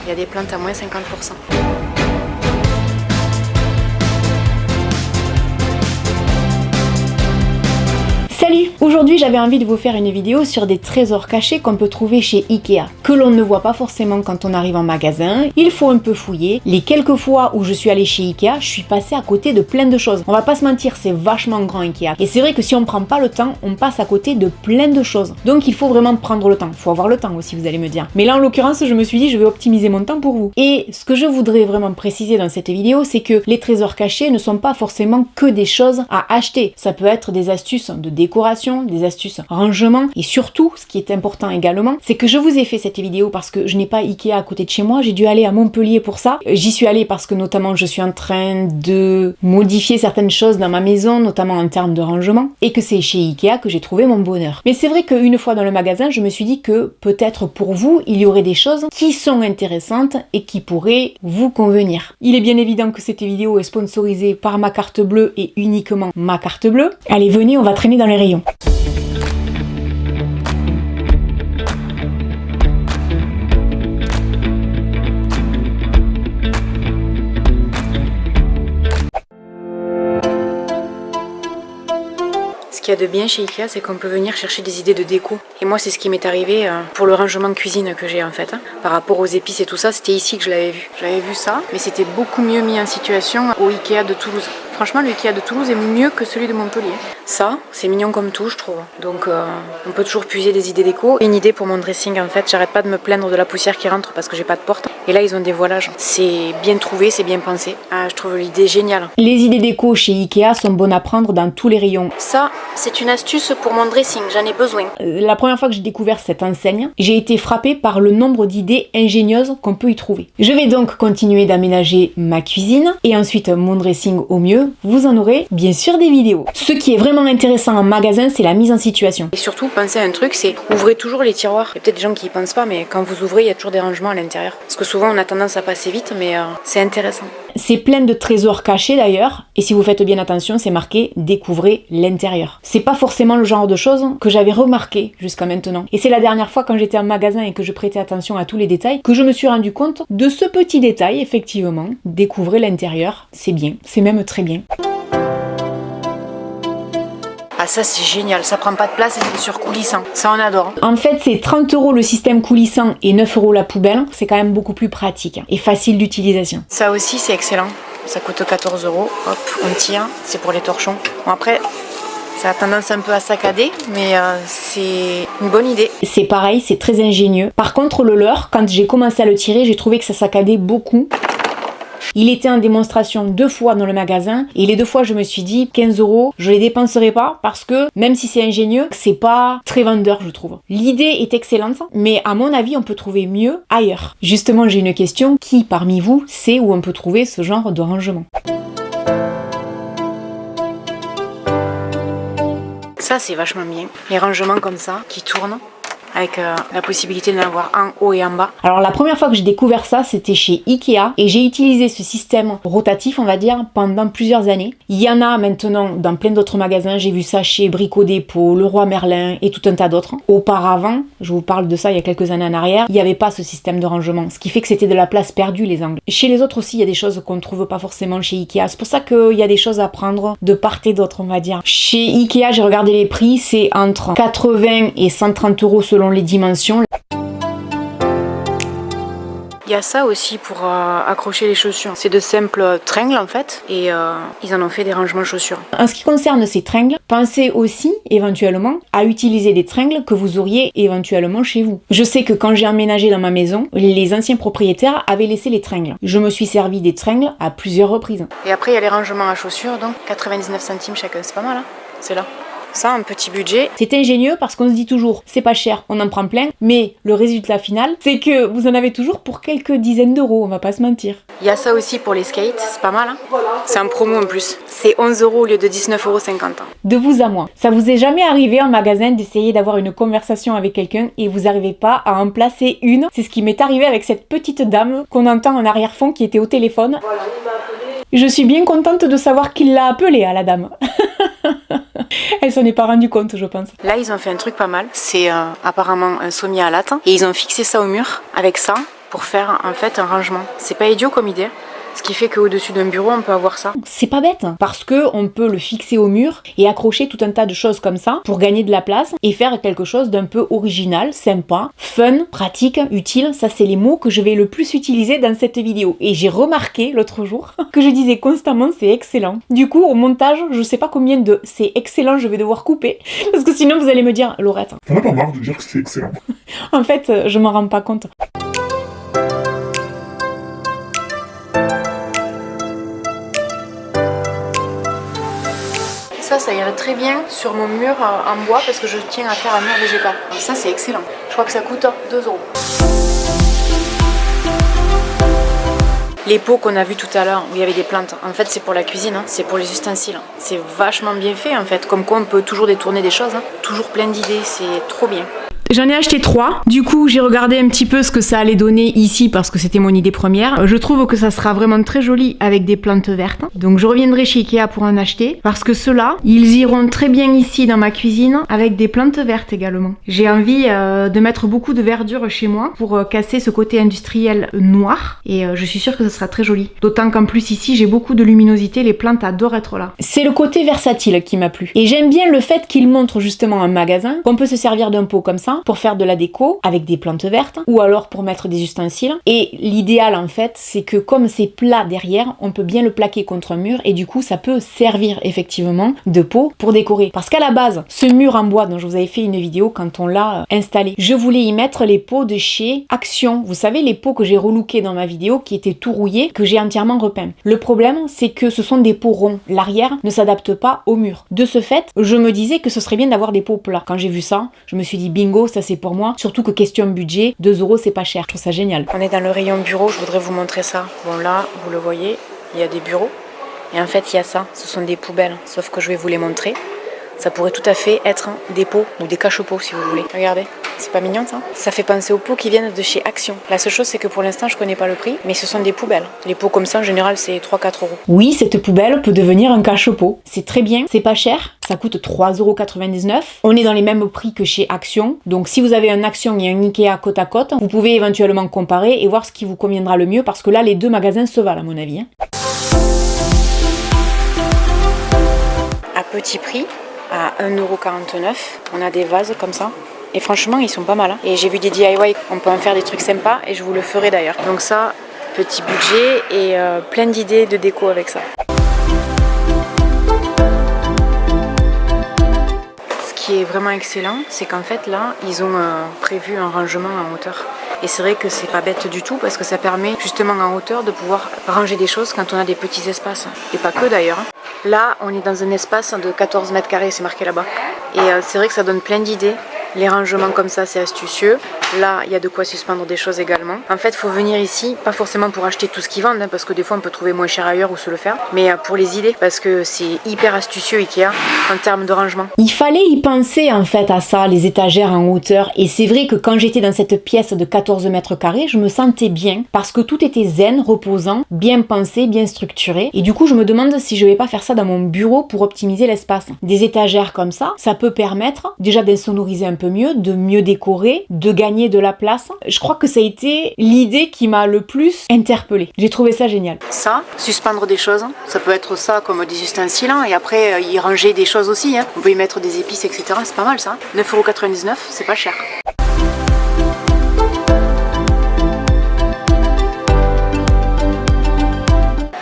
Il y a des plantes à moins 50%. Salut! Aujourd'hui j'avais envie de vous faire une vidéo sur des trésors cachés qu'on peut trouver chez Ikea, que l'on ne voit pas forcément quand on arrive en magasin, il faut un peu fouiller. Les quelques fois où je suis allée chez Ikea, je suis passée à côté de plein de choses. On va pas se mentir, c'est vachement grand Ikea. Et c'est vrai que si on prend pas le temps, on passe à côté de plein de choses. Donc il faut vraiment prendre le temps. Faut avoir le temps aussi, vous allez me dire. Mais là en l'occurrence, je me suis dit je vais optimiser mon temps pour vous. Et ce que je voudrais vraiment préciser dans cette vidéo, c'est que les trésors cachés ne sont pas forcément que des choses à acheter. Ça peut être des astuces de décoration, des astuces rangement, et surtout, ce qui est important également, c'est que je vous ai fait cette vidéo parce que je n'ai pas Ikea à côté de chez moi, j'ai dû aller à Montpellier pour ça. J'y suis allée parce que notamment je suis en train de modifier certaines choses dans ma maison, notamment en termes de rangement, et que c'est chez Ikea que j'ai trouvé mon bonheur. Mais c'est vrai qu'une fois dans le magasin, je me suis dit que peut-être pour vous, il y aurait des choses qui sont intéressantes et qui pourraient vous convenir. Il est bien évident que cette vidéo est sponsorisée par ma carte bleue et uniquement ma carte bleue. Allez, venez, on va traîner dans les rayons. Ce qu'il y a de bien chez Ikea, c'est qu'on peut venir chercher des idées de déco. Et moi, c'est ce qui m'est arrivé pour le rangement de cuisine que j'ai en fait. Par rapport aux épices et tout ça, c'était ici que je l'avais vu. J'avais vu ça, mais c'était beaucoup mieux mis en situation au Ikea de Toulouse. Franchement, le Ikea de Toulouse est mieux que celui de Montpellier. Ça, c'est mignon comme tout, je trouve. Donc, on peut toujours puiser des idées déco. Une idée pour mon dressing, en fait, j'arrête pas de me plaindre de la poussière qui rentre parce que j'ai pas de porte. Et là, ils ont des voilages. C'est bien trouvé, c'est bien pensé. Ah, je trouve l'idée géniale. Les idées déco chez Ikea sont bonnes à prendre dans tous les rayons. Ça, c'est une astuce pour mon dressing, j'en ai besoin. La première fois que j'ai découvert cette enseigne, j'ai été frappée par le nombre d'idées ingénieuses qu'on peut y trouver. Je vais donc continuer d'aménager ma cuisine et ensuite mon dressing au mieux. Vous en aurez bien sûr des vidéos. Ce qui est vraiment intéressant en magasin, c'est la mise en situation. Et surtout, pensez à un truc, c'est ouvrez toujours les tiroirs. Il y a peut-être des gens qui y pensent pas, mais quand vous ouvrez, il y a toujours des rangements à l'intérieur. Parce que souvent, on a tendance à passer vite, mais c'est intéressant. C'est plein de trésors cachés d'ailleurs, et si vous faites bien attention, c'est marqué « Découvrez l'intérieur ». C'est pas forcément le genre de choses que j'avais remarqué jusqu'à maintenant. Et c'est la dernière fois quand j'étais en magasin et que je prêtais attention à tous les détails que je me suis rendu compte de ce petit détail, effectivement. Découvrez l'intérieur, c'est bien, c'est même très bien. Ah ça c'est génial, ça prend pas de place et c'est sur coulissant. Ça on adore. En fait c'est 30 € le système coulissant et 9 € la poubelle. C'est quand même beaucoup plus pratique et facile d'utilisation. Ça aussi c'est excellent. Ça coûte 14 €. Hop, on tire. C'est pour les torchons. Bon après, ça a tendance un peu à saccader, mais c'est une bonne idée. C'est pareil, c'est très ingénieux. Par contre le leurre, quand j'ai commencé à le tirer, j'ai trouvé que ça saccadait beaucoup. Il était en démonstration 2 fois dans le magasin et les 2 fois je me suis dit 15 €, je les dépenserai pas parce que même si c'est ingénieux, c'est pas très vendeur je trouve. L'idée est excellente mais à mon avis on peut trouver mieux ailleurs. Justement j'ai une question, qui parmi vous sait où on peut trouver ce genre de rangement? Ça c'est vachement bien, les rangements comme ça qui tournent. Avec la possibilité d'en avoir en haut et en bas. Alors la première fois que j'ai découvert ça, c'était chez Ikea et j'ai utilisé ce système rotatif, on va dire, pendant plusieurs années. Il y en a maintenant dans plein d'autres magasins, j'ai vu ça chez Brico Dépôt, Leroy Merlin et tout un tas d'autres. Auparavant, je vous parle de ça il y a quelques années en arrière, il n'y avait pas ce système de rangement, ce qui fait que c'était de la place perdue les angles. Chez les autres aussi, il y a des choses qu'on ne trouve pas forcément chez Ikea, c'est pour ça qu'il y a des choses à prendre de part et d'autre, on va dire. Chez Ikea, j'ai regardé les prix, c'est entre 80 et 130 € selon les dimensions. Il y a ça aussi pour accrocher les chaussures. C'est de simples tringles en fait et ils en ont fait des rangements chaussures. En ce qui concerne ces tringles, pensez aussi éventuellement à utiliser des tringles que vous auriez éventuellement chez vous. Je sais que quand j'ai emménagé dans ma maison, les anciens propriétaires avaient laissé les tringles. Je me suis servi des tringles à plusieurs reprises. Et après il y a les rangements à chaussures, donc 99 centimes chacun, c'est pas mal hein. C'est là. Ça, un petit budget. C'est ingénieux parce qu'on se dit toujours, c'est pas cher, on en prend plein, mais le résultat final, c'est que vous en avez toujours pour quelques dizaines d'euros, on va pas se mentir. Il y a ça aussi pour les skates, c'est pas mal, hein. C'est en promo en plus. C'est 11 € au lieu de 19,50 €. De vous à moi, ça vous est jamais arrivé en magasin d'essayer d'avoir une conversation avec quelqu'un et vous n'arrivez pas à en placer une? C'est ce qui m'est arrivé avec cette petite dame qu'on entend en arrière-fond qui était au téléphone. Je suis bien contente de savoir qu'il l'a appelée à la dame. Elle s'en est pas rendue compte, je pense. Là, ils ont fait un truc pas mal. C'est apparemment un sommier à latte. Et ils ont fixé ça au mur avec ça pour faire en fait un rangement. C'est pas idiot comme idée. Ce qui fait qu'au-dessus d'un bureau, on peut avoir ça. C'est pas bête, parce que on peut le fixer au mur et accrocher tout un tas de choses comme ça pour gagner de la place et faire quelque chose d'un peu original, sympa, fun, pratique, utile. Ça, c'est les mots que je vais le plus utiliser dans cette vidéo. Et j'ai remarqué l'autre jour que je disais constamment c'est excellent. Du coup, au montage, je sais pas combien de c'est excellent je vais devoir couper, parce que sinon vous allez me dire Laurette. T'en as pas marre de dire que c'est excellent. En fait, je m'en rends pas compte. Ça irait très bien sur mon mur en bois parce que je tiens à faire un mur végétal. Donc ça, c'est excellent. Je crois que ça coûte 2 €. Les pots qu'on a vus tout à l'heure où il y avait des plantes, en fait c'est pour la cuisine, c'est pour les ustensiles. C'est vachement bien fait en fait, comme quoi on peut toujours détourner des choses, toujours plein d'idées, c'est trop bien. J'en ai acheté 3. Du coup, j'ai regardé un petit peu ce que ça allait donner ici parce que c'était mon idée première. Je trouve que ça sera vraiment très joli avec des plantes vertes. Donc je reviendrai chez Ikea pour en acheter parce que ceux-là, ils iront très bien ici dans ma cuisine avec des plantes vertes également. J'ai envie de mettre beaucoup de verdure chez moi pour casser ce côté industriel noir et je suis sûre que ça sera très joli. D'autant qu'en plus ici, j'ai beaucoup de luminosité, les plantes adorent être là. C'est le côté versatile qui m'a plu. Et j'aime bien le fait qu'il montre justement un magasin qu'on peut se servir d'un pot comme ça pour faire de la déco avec des plantes vertes ou alors pour mettre des ustensiles. Et l'idéal en fait, c'est que comme c'est plat derrière, on peut bien le plaquer contre un mur et du coup ça peut servir effectivement de pot pour décorer. Parce qu'à la base, ce mur en bois dont je vous avais fait une vidéo quand on l'a installé, je voulais y mettre les pots de chez Action. Vous savez, les pots que j'ai relookés dans ma vidéo qui étaient tout rouillés, que j'ai entièrement repeints. Le problème, c'est que ce sont des pots ronds. L'arrière ne s'adapte pas au mur. De ce fait, je me disais que ce serait bien d'avoir des pots plats. Quand j'ai vu ça, je me suis dit bingo, ça c'est pour moi. Surtout que question budget, 2 € c'est pas cher. Je trouve ça génial. On est dans le rayon bureau, je voudrais vous montrer ça. Bon là, vous le voyez, il y a des bureaux. Et en fait, il y a ça. Ce sont des poubelles. Sauf que je vais vous les montrer. Ça pourrait tout à fait être des pots ou des cache-pots si vous voulez. Regardez, c'est pas mignon ça? Ça fait penser aux pots qui viennent de chez Action. La seule chose c'est que pour l'instant je connais pas le prix, mais ce sont des poubelles. Les pots comme ça en général c'est 3-4 €. Oui, cette poubelle peut devenir un cache-pot. C'est très bien, c'est pas cher. Ça coûte 3,99 €. On est dans les mêmes prix que chez Action. Donc si vous avez un Action et un Ikea côte à côte, vous pouvez éventuellement comparer et voir ce qui vous conviendra le mieux parce que là les deux magasins se valent à mon avis. À petit prix, à 1,49 €, on a des vases comme ça. Et franchement, ils sont pas mal. Et j'ai vu des DIY, on peut en faire des trucs sympas et je vous le ferai d'ailleurs. Donc ça, petit budget et plein d'idées de déco avec ça. Ce qui est vraiment excellent, c'est qu'en fait là, ils ont prévu un rangement en hauteur. Et c'est vrai que c'est pas bête du tout parce que ça permet justement en hauteur de pouvoir ranger des choses quand on a des petits espaces. Et pas que d'ailleurs. Là, on est dans un espace de 14 mètres carrés, c'est marqué là-bas. Et c'est vrai que ça donne plein d'idées. Les rangements comme ça, c'est astucieux. Là, il y a de quoi suspendre des choses également. En fait, il faut venir ici, pas forcément pour acheter tout ce qu'ils vendent, parce que des fois, on peut trouver moins cher ailleurs ou se le faire, mais pour les idées, parce que c'est hyper astucieux Ikea en termes de rangement. Il fallait y penser en fait à ça, les étagères en hauteur. Et c'est vrai que quand j'étais dans cette pièce de 14 mètres carrés, je me sentais bien, parce que tout était zen, reposant, bien pensé, bien structuré. Et du coup, je me demande si je vais pas faire ça dans mon bureau pour optimiser l'espace. Des étagères comme ça peut permettre déjà d'insonoriser un peu mieux, de mieux décorer, de gagner de la place. Je crois que ça a été l'idée qui m'a le plus interpellée. J'ai trouvé ça génial. Ça, suspendre des choses, ça peut être ça comme des ustensiles, et après y ranger des choses aussi. On peut y mettre des épices, etc. C'est pas mal ça. 9,99 €, c'est pas cher.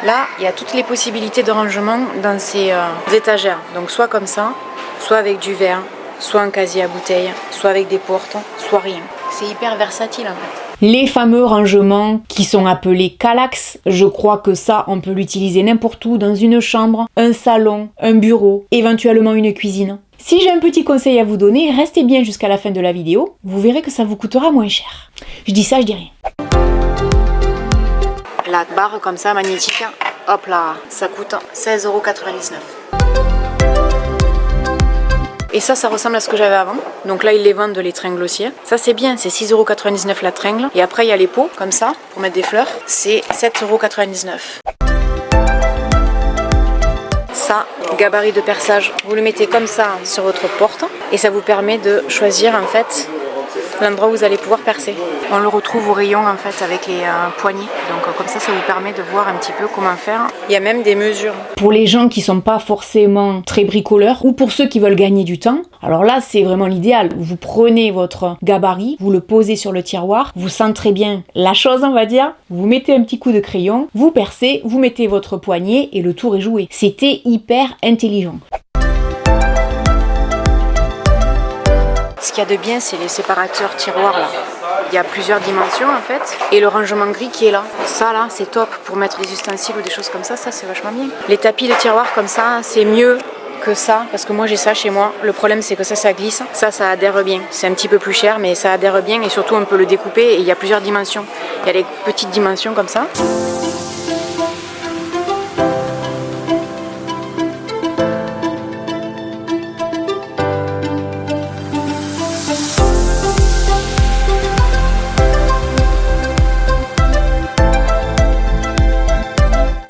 Là, il y a toutes les possibilités de rangement dans ces étagères. Donc soit comme ça, soit avec du verre, soit un casier à bouteilles, soit avec des portes, soit rien. C'est hyper versatile en fait. Les fameux rangements qui sont appelés Kallax, je crois que ça, on peut l'utiliser n'importe où, dans une chambre, un salon, un bureau, éventuellement une cuisine. Si j'ai un petit conseil à vous donner, restez bien jusqu'à la fin de la vidéo, vous verrez que ça vous coûtera moins cher. Je dis ça, je dis rien. La barre comme ça, magnétique, hop là, ça coûte 16,99 €. Et ça ressemble à ce que j'avais avant. Donc là, ils les vendent, les tringles aussi. Ça, c'est bien, c'est 6,99 € la tringle. Et après, il y a les pots, comme ça, pour mettre des fleurs. C'est 7,99 €. Ça, gabarit de perçage, vous le mettez comme ça sur votre porte. Et ça vous permet de choisir, en fait, l'endroit où vous allez pouvoir percer. On le retrouve au rayon en fait avec les poignées. Donc comme ça vous permet de voir un petit peu comment faire. Il y a même des mesures. Pour les gens qui sont pas forcément très bricoleurs ou pour ceux qui veulent gagner du temps, alors là c'est vraiment l'idéal. Vous prenez votre gabarit, vous le posez sur le tiroir, vous centrez bien la chose on va dire, vous mettez un petit coup de crayon, vous percez, vous mettez votre poignet et le tour est joué. C'était hyper intelligent. Ce qu'il y a de bien, c'est les séparateurs tiroirs là. Il y a plusieurs dimensions en fait. Et le rangement gris qui est là. Ça là, c'est top pour mettre des ustensiles ou des choses comme ça c'est vachement bien. Les tapis de tiroir comme ça, c'est mieux que ça. Parce que moi j'ai ça chez moi. Le problème c'est que ça glisse. Ça adhère bien. C'est un petit peu plus cher mais ça adhère bien. Et surtout on peut le découper et il y a plusieurs dimensions. Il y a les petites dimensions comme ça.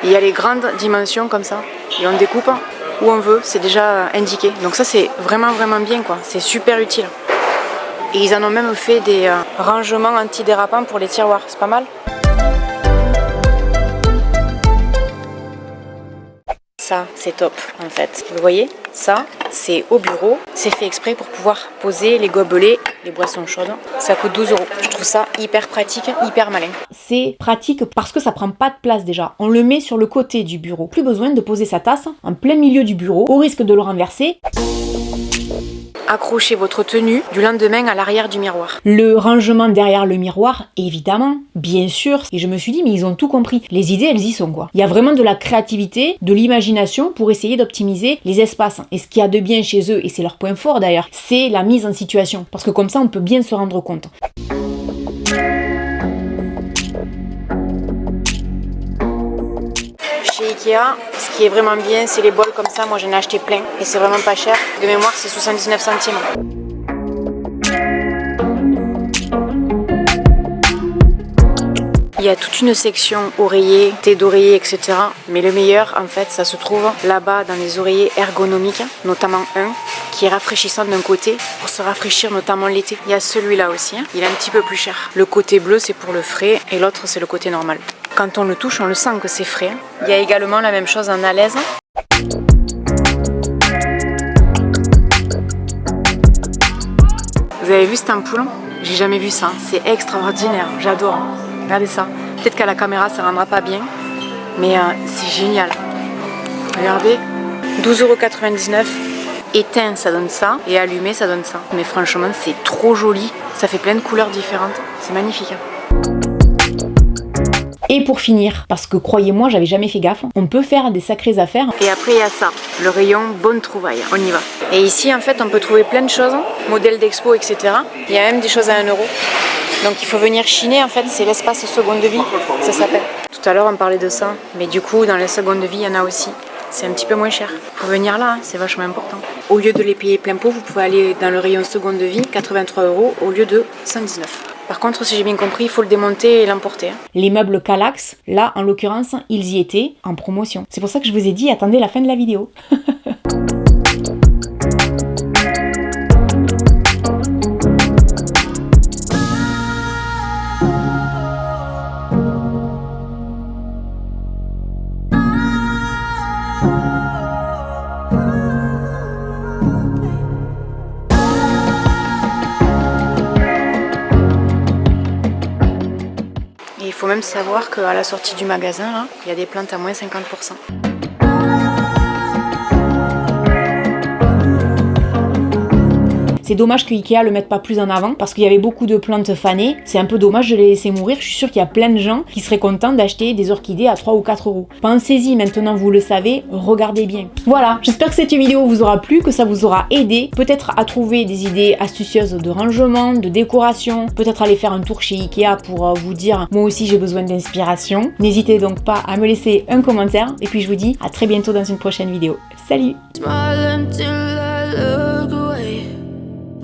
Il y a les grandes dimensions comme ça, et on découpe où on veut, c'est déjà indiqué. Donc ça c'est vraiment bien quoi, c'est super utile. Et ils en ont même fait des rangements antidérapants pour les tiroirs, c'est pas mal. Ça c'est top en fait, vous voyez, ça c'est au bureau, c'est fait exprès pour pouvoir poser les gobelets, les boissons chaudes. Ça coûte 12 €. Je trouve ça hyper pratique, hyper malin. C'est pratique parce que ça prend pas de place déjà. On le met sur le côté du bureau. Plus besoin de poser sa tasse en plein milieu du bureau au risque de le renverser. Accrochez votre tenue du lendemain à l'arrière du miroir. Le rangement derrière le miroir, évidemment, bien sûr. Et je me suis dit, mais ils ont tout compris. Les idées, elles y sont quoi. Il y a vraiment de la créativité, de l'imagination pour essayer d'optimiser les espaces. Et ce qu'il y a de bien chez eux, et c'est leur point fort d'ailleurs, c'est la mise en situation. Parce que comme ça, on peut bien se rendre compte. Chez Ikea, ce qui est vraiment bien, c'est les bols comme ça. Moi, j'en ai acheté plein et c'est vraiment pas cher. De mémoire, c'est 79 centimes. Il y a toute une section oreillers, thé d'oreiller, etc. Mais le meilleur, en fait, ça se trouve là-bas dans les oreillers ergonomiques, notamment un qui est rafraîchissant d'un côté pour se rafraîchir notamment l'été. Il y a celui-là aussi, hein. Il est un petit peu plus cher. Le côté bleu, c'est pour le frais et l'autre, c'est le côté normal. Quand on le touche, on le sent que c'est frais. Il y a également la même chose en alaise. Vous avez vu cette ampoule? J'ai jamais vu ça. C'est extraordinaire. J'adore. Regardez ça. Peut-être qu'à la caméra, ça ne rendra pas bien. Mais c'est génial. Regardez. 12,99 €. Éteint, ça donne ça. Et allumé, ça donne ça. Mais franchement, c'est trop joli. Ça fait plein de couleurs différentes. C'est magnifique. Et pour finir, parce que croyez-moi, j'avais jamais fait gaffe, on peut faire des sacrées affaires. Et après il y a ça, le rayon bonne trouvaille, on y va. Et ici en fait on peut trouver plein de choses, modèles d'expo, etc. Il y a même des choses à 1 €. Donc il faut venir chiner en fait, c'est l'espace seconde vie, ça s'appelle. Tout à l'heure on parlait de ça, mais du coup dans les secondes vie il y en a aussi. C'est un petit peu moins cher. Faut venir là, hein, c'est vachement important. Au lieu de les payer plein pot, vous pouvez aller dans le rayon seconde vie, 83 € au lieu de 119. Par contre, si j'ai bien compris, il faut le démonter et l'emporter. Les meubles Kallax, là, en l'occurrence, ils y étaient en promotion. C'est pour ça que je vous ai dit, attendez la fin de la vidéo. Il faut même savoir qu'à la sortie du magasin, là, il y a des plantes à moins 50%. C'est dommage que Ikea le mette pas plus en avant parce qu'il y avait beaucoup de plantes fanées. C'est un peu dommage de les laisser mourir. Je suis sûre qu'il y a plein de gens qui seraient contents d'acheter des orchidées à 3 ou 4 €. Pensez-y maintenant, vous le savez, regardez bien. Voilà, j'espère que cette vidéo vous aura plu, que ça vous aura aidé, peut-être à trouver des idées astucieuses de rangement, de décoration, peut-être aller faire un tour chez Ikea pour vous dire moi aussi j'ai besoin d'inspiration. N'hésitez donc pas à me laisser un commentaire et puis je vous dis à très bientôt dans une prochaine vidéo. Salut!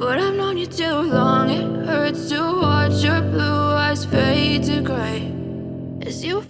But I've known you too long, it hurts to watch your blue eyes fade to gray as you